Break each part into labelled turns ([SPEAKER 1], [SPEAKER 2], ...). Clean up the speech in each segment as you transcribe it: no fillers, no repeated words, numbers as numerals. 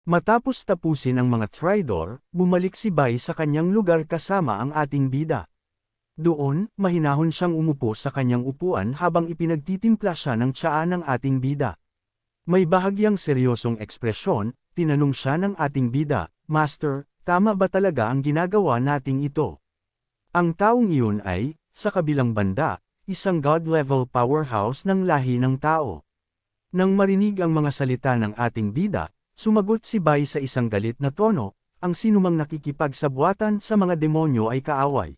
[SPEAKER 1] Matapos tapusin ang mga Tridor, bumalik si Bai sa kanyang lugar kasama ang ating bida. Doon, mahinahon siyang umupo sa kanyang upuan habang ipinagtitimpla siya ng tsaa ng ating bida. May bahagyang seryosong ekspresyon, tinanong siya ng ating bida, "Master, tama ba talaga ang ginagawa nating ito?" Ang taong iyon ay, sa kabilang banda, isang God-level powerhouse ng lahi ng tao. Nang marinig ang mga salita ng ating bida, sumagot si Bai sa isang galit na tono, "Ang sinumang nakikipagsabwatan sa mga demonyo ay kaaway.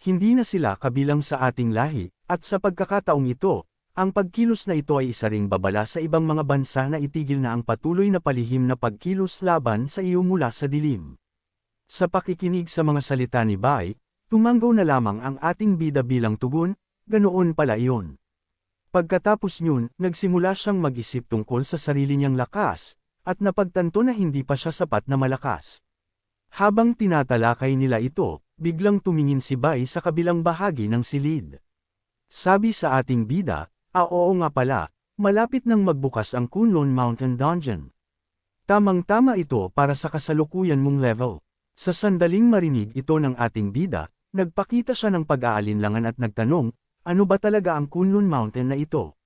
[SPEAKER 1] Hindi na sila kabilang sa ating lahi, at sa pagkakataong ito, ang pagkilos na ito ay isa ring babala sa ibang mga bansa na itigil na ang patuloy na palihim na pagkilos laban sa iyo mula sa dilim." Sa pakikinig sa mga salita ni Bai, tumanggaw na lamang ang ating bida bilang tugon, "Ganoon pala iyon." Pagkatapos niyon, nagsimula siyang mag-isip tungkol sa sarili niyang lakas, at napagtanto na hindi pa siya sapat na malakas. Habang tinatalakay nila ito, biglang tumingin si Bai sa kabilang bahagi ng silid. Sabi sa ating bida, oo nga pala, malapit nang magbukas ang Kunlun Mountain Dungeon. Tamang-tama ito para sa kasalukuyan mong level." Sa sandaling marinig ito ng ating bida, nagpakita siya ng pag-aalinlangan at nagtanong, "Ano ba talaga ang Kunlun Mountain na ito?"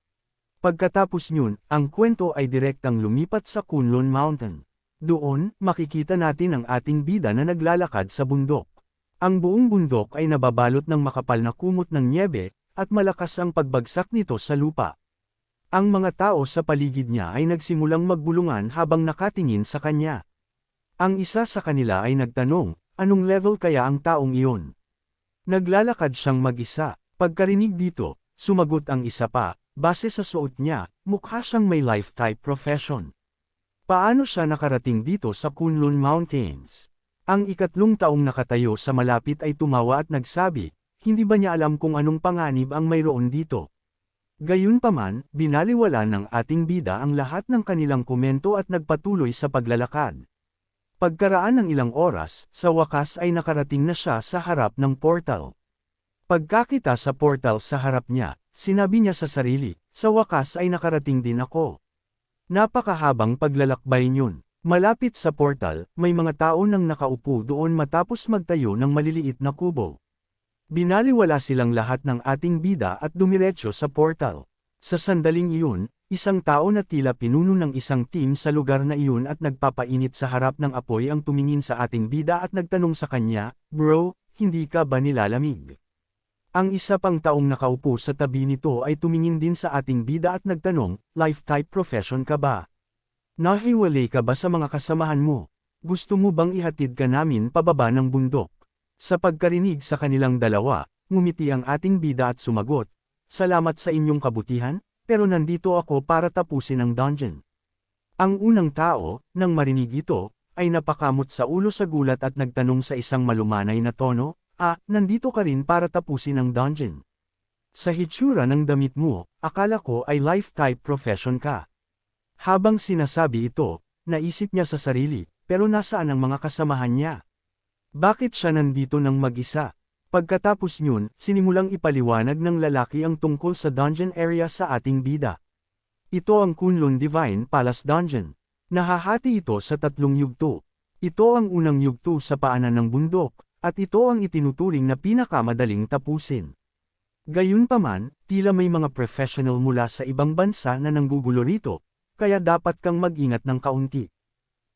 [SPEAKER 1] Pagkatapos niyon, ang kwento ay direktang lumipat sa Kunlun Mountain. Doon, makikita natin ang ating bida na naglalakad sa bundok. Ang buong bundok ay nababalot ng makapal na kumot ng nyebe, at malakas ang pagbagsak nito sa lupa. Ang mga tao sa paligid niya ay nagsimulang magbulungan habang nakatingin sa kanya. Ang isa sa kanila ay nagtanong, "Anong level kaya ang taong iyon?" Naglalakad siyang mag-isa. Pagkarinig dito, sumagot ang isa pa, "Base sa suot niya, mukha siyang may life-type profession. Paano siya nakarating dito sa Kunlun Mountains?" Ang ikatlong taong nakatayo sa malapit ay tumawa at nagsabi, "Hindi ba niya alam kung anong panganib ang mayroon dito?" Gayunpaman, binaliwala ng ating bida ang lahat ng kanilang komento at nagpatuloy sa paglalakad. Pagkaraan ng ilang oras, sa wakas ay nakarating na siya sa harap ng portal. Pagkakita sa portal sa harap niya, sinabi niya sa sarili, "Sa wakas ay nakarating din ako." Napakahabang paglalakbay niyon. Malapit sa portal, may mga tao nang nakaupo doon matapos magtayo ng maliliit na kubo. Binaliwala silang lahat ng ating bida at dumiretso sa portal. Sa sandaling iyon, isang tao na tila pinuno ng isang team sa lugar na iyon at nagpapainit sa harap ng apoy ang tumingin sa ating bida at nagtanong sa kanya, "Bro, hindi ka ba nilalamig?" Ang isa pang taong nakaupo sa tabi nito ay tumingin din sa ating bida at nagtanong, "Life-type profession ka ba? Nahiwalay ka ba sa mga kasamahan mo? Gusto mo bang ihatid ka namin pababa ng bundok?" Sa pagkarinig sa kanilang dalawa, ngumiti ang ating bida at sumagot, "Salamat sa inyong kabutihan, pero nandito ako para tapusin ang dungeon." Ang unang tao, nang marinig ito, ay napakamot sa ulo sa gulat at nagtanong sa isang malumanay na tono, "Nandito ka rin para tapusin ang dungeon? Sa hitsura ng damit mo, akala ko ay life-type profession ka." Habang sinasabi ito, naisip niya sa sarili, pero nasaan ang mga kasamahan niya? Bakit siya nandito ng mag-isa? Pagkatapos niyon, sinimulang ipaliwanag ng lalaki ang tungkol sa dungeon area sa ating bida. Ito ang Kunlun Divine Palace Dungeon. Nahahati ito sa 3 yugto. Ito ang unang yugto sa paanan ng bundok, at ito ang itinuturing na pinakamadaling tapusin. Gayunpaman, tila may mga professional mula sa ibang bansa na nanggugulo rito, kaya dapat kang mag-ingat ng kaunti.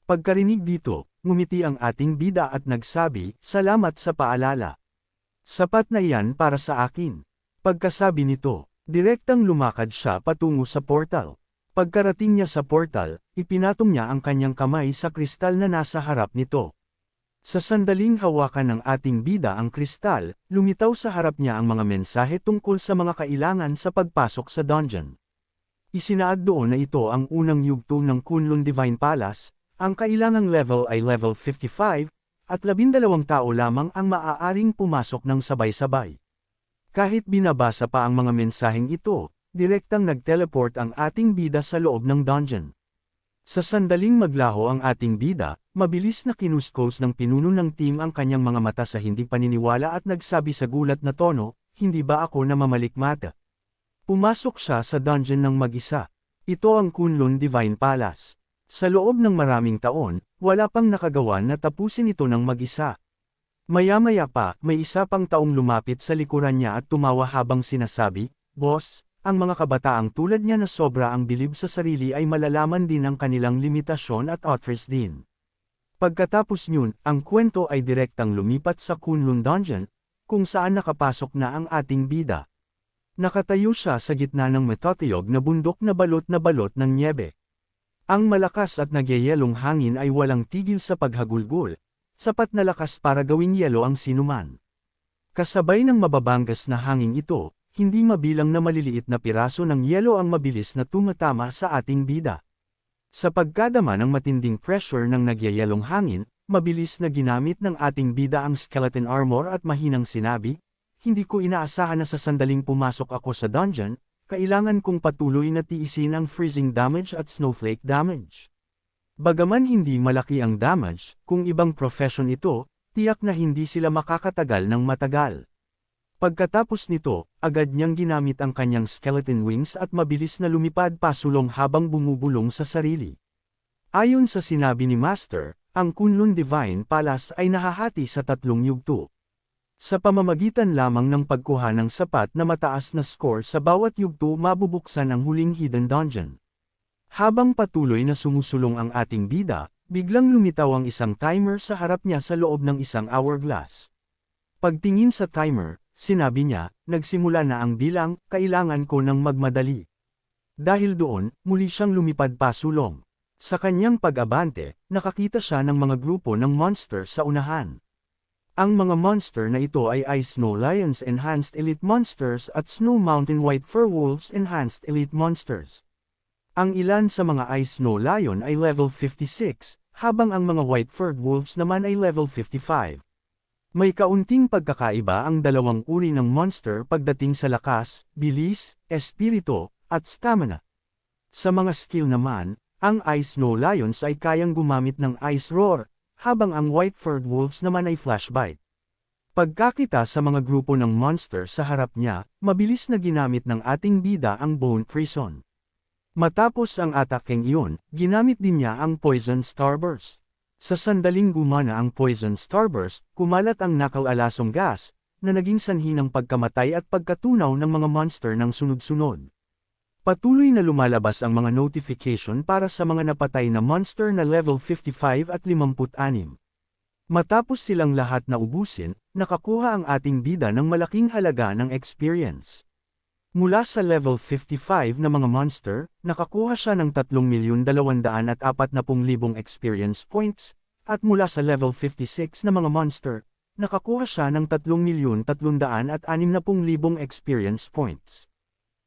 [SPEAKER 1] Pagkarinig dito, ngumiti ang ating bida at nagsabi, "Salamat sa paalala. Sapat na iyan para sa akin." Pagkasabi nito, direktang lumakad siya patungo sa portal. Pagkarating niya sa portal, ipinatong niya ang kanyang kamay sa kristal na nasa harap nito. Sa sandaling hawakan ng ating bida ang kristal, lumitaw sa harap niya ang mga mensahe tungkol sa mga kailangan sa pagpasok sa dungeon. Isinaad doon na ito ang unang yugto ng Kunlun Divine Palace, ang kailangang level ay level 55, at 12 tao lamang ang maaaring pumasok ng sabay-sabay. Kahit binabasa pa ang mga mensaheng ito, direktang nag-teleport ang ating bida sa loob ng dungeon. Sa sandaling maglaho ang ating bida, mabilis na kinuskos ng pinuno ng team ang kanyang mga mata sa hindi paniniwala at nagsabi sa gulat na tono, "Hindi ba ako namamalikmata?" Pumasok siya sa dungeon ng mag-isa. Ito ang Kunlun Divine Palace. Sa loob ng maraming taon, wala pang nakagawa na tapusin ito ng mag-isa. Maya-maya pa, may isa pang taong lumapit sa likuran niya at tumawa habang sinasabi, "Boss, ang mga kabataang tulad niya na sobra ang bilib sa sarili ay malalaman din ang kanilang limitasyon at others din." Pagkatapos nyun, ang kwento ay direktang lumipat sa Kunlun Dungeon, kung saan nakapasok na ang ating bida. Nakatayo siya sa gitna ng matatayog na bundok na balot ng nyebe. Ang malakas at nagyayelong hangin ay walang tigil sa paghagulgol, sapat na lakas para gawing yelo ang sinuman. Kasabay ng mababanggas na hangin ito, hindi mabilang na maliliit na piraso ng yelo ang mabilis na tumatama sa ating bida. Sa pagkadama ng matinding pressure ng nagyayelong hangin, mabilis na ginamit ng ating bida ang skeleton armor at mahinang sinabi, "Hindi ko inaasahan na sa sandaling pumasok ako sa dungeon, kailangan kong patuloy na tiisin ang freezing damage at snowflake damage." Bagaman hindi malaki ang damage, kung ibang profession ito, tiyak na hindi sila makakatagal ng matagal. Pagkatapos nito, agad niyang ginamit ang kanyang skeleton wings at mabilis na lumipad pasulong habang bumubulong sa sarili. Ayon sa sinabi ni Master, ang Kunlun Divine Palace ay nahahati sa 3 yugto. Sa pamamagitan lamang ng pagkuha ng sapat na mataas na score sa bawat yugto mabubuksan ang huling hidden dungeon. Habang patuloy na sumusulong ang ating bida, biglang lumitaw ang isang timer sa harap niya sa loob ng isang hourglass. Pagtingin sa timer, sinabi niya, "Nagsimula na ang bilang, kailangan ko ng magmadali." Dahil doon, muli siyang lumipad pasulong. Sa kanyang pag-abante, nakakita siya ng mga grupo ng monster sa unahan. Ang mga monster na ito ay Ice Snow Lions Enhanced Elite Monsters at Snow Mountain White Fur Wolves Enhanced Elite Monsters. Ang ilan sa mga Ice Snow Lion ay level 56, habang ang mga White Furred Wolves naman ay level 55. May kaunting pagkakaiba ang dalawang uri ng monster pagdating sa lakas, bilis, espiritu, at stamina. Sa mga skill naman, ang Ice Snow Lions ay kayang gumamit ng Ice Roar, habang ang White Furred Wolves naman ay Flash Bite. Pagkakita sa mga grupo ng monster sa harap niya, mabilis na ginamit ng ating bida ang Bone Prison. Matapos ang atakeng iyon, ginamit din niya ang Poison Starburst. Sa sandaling gumana ang Poison Starburst, kumalat ang nakal-alasong gas, na naging sanhi ng pagkamatay at pagkatunaw ng mga monster ng sunod-sunod. Patuloy na lumalabas ang mga notification para sa mga napatay na monster na level 55 at 56. Matapos silang lahat na ubusin, nakakuha ang ating bida ng malaking halaga ng experience. Mula sa level 55 na mga monster, nakakuha siya ng 3,240,000 experience points, at mula sa level 56 na mga monster, nakakuha siya ng 3,360,000 experience points.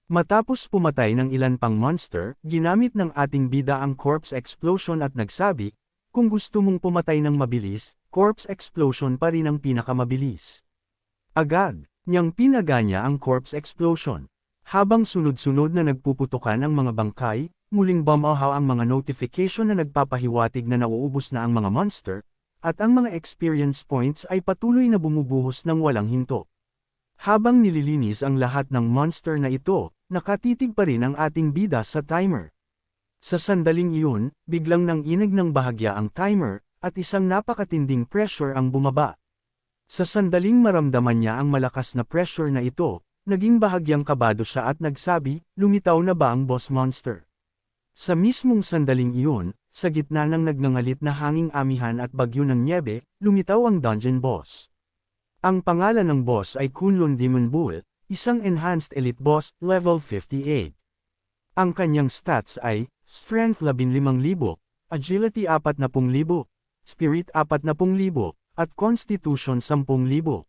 [SPEAKER 1] Matapos pumatay ng ilan pang monster, ginamit ng ating bida ang Corpse Explosion at nagsabi, "Kung gusto mong pumatay ng mabilis, Corpse Explosion pa rin ang pinakamabilis." Agad niyang pinaganya ang Corpse Explosion. Habang sunod-sunod na nagpuputukan ang mga bangkay, muling bumahaw ang mga notification na nagpapahiwatig na nauubos na ang mga monster, at ang mga experience points ay patuloy na bumubuhos ng walang hinto. Habang nililinis ang lahat ng monster na ito, nakatitig pa rin ang ating bida sa timer. Sa sandaling iyon, biglang nanginig ng bahagya ang timer, at isang napakatinding pressure ang bumaba. Sa sandaling maramdaman niya ang malakas na pressure na ito, naging bahagyang kabado siya at nagsabi, "Lumitaw na ba ang boss monster?" Sa mismong sandaling iyon, sa gitna ng nagngangalit na hanging amihan at bagyo ng nyebe, lumitaw ang dungeon boss. Ang pangalan ng boss ay Kunlun Demon Bull, isang enhanced elite boss, level 58. Ang kanyang stats ay, Strength 15,000, Agility 40,000, Spirit 40,000, at Constitution 10,000.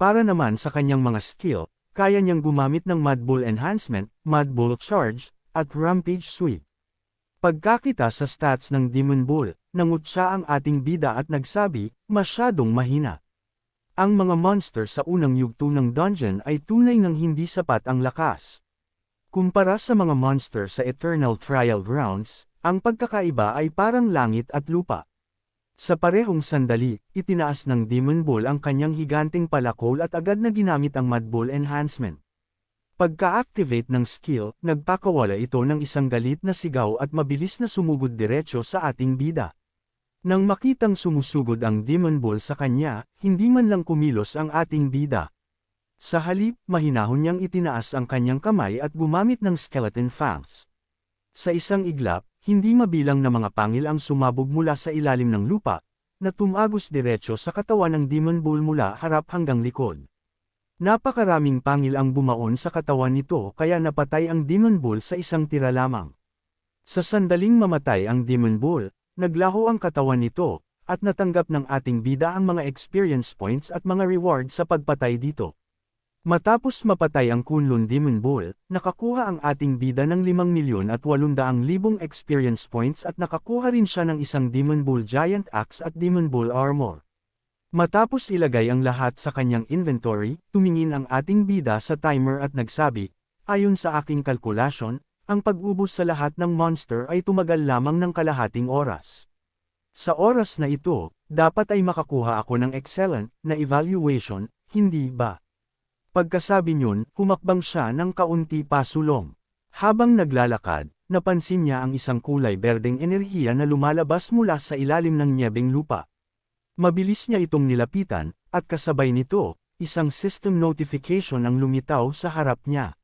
[SPEAKER 1] Para naman sa kanyang mga skill, kaya niyang gumamit ng Mad Bull Enhancement, Mad Bull Charge, at Rampage Sweep. Pagkakita sa stats ng Demon Bull, nangut siya ang ating bida at nagsabi, "Masyadong mahina." Ang mga monster sa unang yugto ng dungeon ay tunay ngang hindi sapat ang lakas. Kumpara sa mga monster sa Eternal Trial Grounds, ang pagkakaiba ay parang langit at lupa. Sa parehong sandali, itinaas ng Demon Bull ang kanyang higanting palakol at agad na ginamit ang Mad Bull Enhancement. Pagka-activate ng skill, nagpakawala ito ng isang galit na sigaw at mabilis na sumugod diretso sa ating bida. Nang makitang sumusugod ang Demon Bull sa kanya, hindi man lang kumilos ang ating bida. Sa halip, mahinahon niyang itinaas ang kanyang kamay at gumamit ng skeleton fangs. Sa isang iglap, hindi mabilang na mga pangil ang sumabog mula sa ilalim ng lupa, na tumagos diretso sa katawan ng Demon Bull mula harap hanggang likod. Napakaraming pangil ang bumaon sa katawan nito kaya napatay ang Demon Bull sa isang tira lamang. Sa sandaling mamatay ang Demon Bull, naglaho ang katawan nito, at natanggap ng ating bida ang mga experience points at mga reward sa pagpatay dito. Matapos mapatay ang Kunlun Demon Bull, nakakuha ang ating bida ng 5,800,000 experience points at nakakuha rin siya ng isang Demon Bull Giant Axe at Demon Bull Armor. Matapos ilagay ang lahat sa kanyang inventory, tumingin ang ating bida sa timer at nagsabi, ayon sa aking kalkulasyon, ang pag-ubos sa lahat ng monster ay tumagal lamang ng kalahating oras. Sa oras na ito, dapat ay makakuha ako ng excellent na evaluation, hindi ba? Pagkasabi niyon, humakbang siya ng kaunti pasulong. Habang naglalakad, napansin niya ang isang kulay berdeng enerhiya na lumalabas mula sa ilalim ng nyebeng lupa. Mabilis niya itong nilapitan, at kasabay nito, isang system notification ang lumitaw sa harap niya.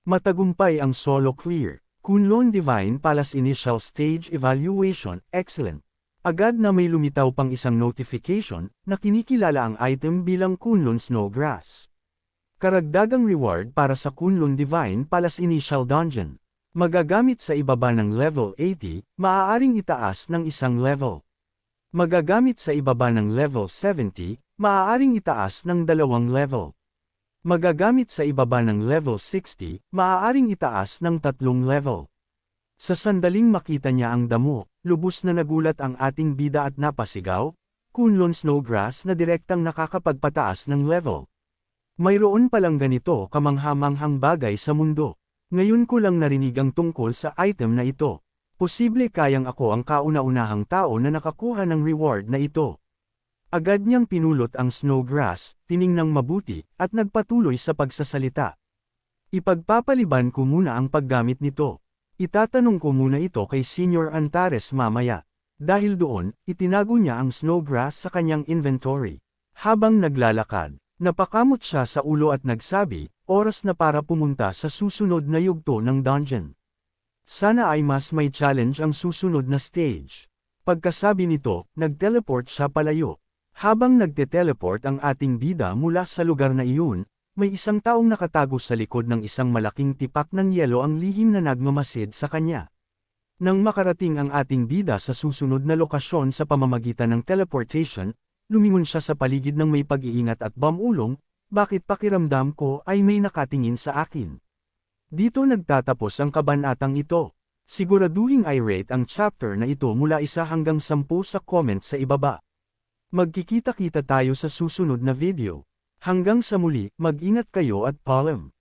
[SPEAKER 1] Matagumpay ang solo clear. Kunlun Divine Palace Initial Stage Evaluation, excellent. Agad na may lumitaw pang isang notification, na kinikilala ang item bilang Kunlun Snowgrass. Karagdagang reward para sa Kunlun Divine Palace Initial Dungeon. Magagamit sa ibaba ng level 80, maaaring itaas ng isang level. Magagamit sa ibaba ng level 70, maaaring itaas ng 2 level. Magagamit sa ibaba ng level 60, maaaring itaas ng 3 level. Sa sandaling makita niya ang damo, lubos na nagulat ang ating bida at napasigaw, Kunlun Snowgrass na direktang nakakapagpataas ng level. Mayroon palang ganito kamangha-manghang bagay sa mundo. Ngayon ko lang narinig ang tungkol sa item na ito. Posible kayang ako ang kauna-unahang tao na nakakuha ng reward na ito. Agad niyang pinulot ang Snowgrass, tiningnang mabuti, at nagpatuloy sa pagsasalita. Ipagpapaliban ko muna ang paggamit nito. Itatanong ko muna ito kay Senior Antares mamaya. Dahil doon, itinago niya ang Snowgrass sa kanyang inventory. Habang naglalakad, napakamot siya sa ulo at nagsabi, oras na para pumunta sa susunod na yugto ng dungeon. Sana ay mas may challenge ang susunod na stage. Pagkasabi nito, nag-teleport siya palayo. Habang nagte-teleport ang ating bida mula sa lugar na iyon, may isang taong nakatago sa likod ng isang malaking tipak ng yelo ang lihim na nagmamasid sa kanya. Nang makarating ang ating bida sa susunod na lokasyon sa pamamagitan ng teleportation, lumingon siya sa paligid ng may pag-iingat at bamulong, bakit pakiramdam ko ay may nakatingin sa akin. Dito nagtatapos ang kabanatang ito. Siguraduhing i-rate ang chapter na ito mula 1 hanggang 10 sa comment sa ibaba. Magkikita-kita tayo sa susunod na video. Hanggang sa muli, mag-ingat kayo at paalam.